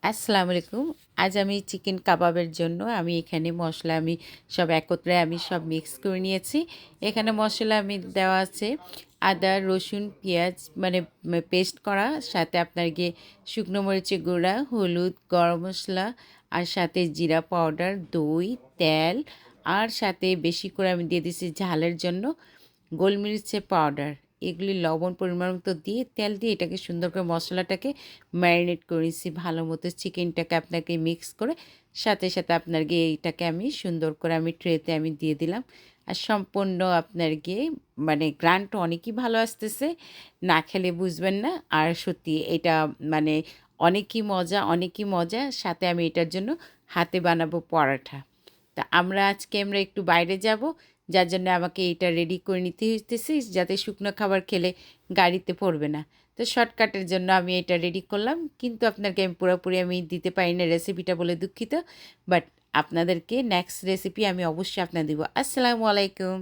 আসসালামু আলাইকুম। আজ আমি চিকেন কাবাবের জন্য আমি এখানে মশলা সব একত্রে সব মিক্স করে নিয়েছি। এখানে মশলা দেওয়া আছে আদা, রসুন, পেঁয়াজ পেস্ট করা, সাথে আপনার গিয়ে শুকনো মরিচের গুঁড়া, হলুদ, গরম মশলা, আর সাথে জিরা পাউডার, দই, তেল, আর সাথে বেশি করে আমি দিয়ে দিয়েছি ঝালের জন্য গোলমরিচের পাউডার। এগুলি লবণ পরিমাণ মতো দিয়ে তেল দিয়ে এটাকে সুন্দর করে মশলাটাকে ম্যারিনেট করেছি ভালো মতো। চিকেনটাকে আপনাকে মিক্স করে সাথে সাথে আপনার গিয়ে এইটাকে আমি সুন্দর করে ট্রেতে দিয়ে দিলাম। আর সম্পূর্ণ আপনার গিয়ে গ্রান্ট অনেকই ভালো আসতেছে, না খেলে বুঝবেন না। আর সত্যি এটা মানে অনেকই মজা। সাথে আমি এটার জন্য হাতে বানাবো পরাঠা। তা আমরা একটু বাইরে যাব, যার জন্য আমাকে এটা রেডি করে নিতে হইতেছে, যাতে শুকনো খাবার খেলে গাড়িতে পড়বে না। তো শর্টকাটের জন্য আমি এটা রেডি করলাম, কিন্তু আপনাকে আমি পুরোপুরি দিতে পারি না রেসিপিটা বলে দুঃখিত। বাট আপনাদেরকে নেক্সট রেসিপি আমি অবশ্যই আপনার দিব। আসসালামু আলাইকুম।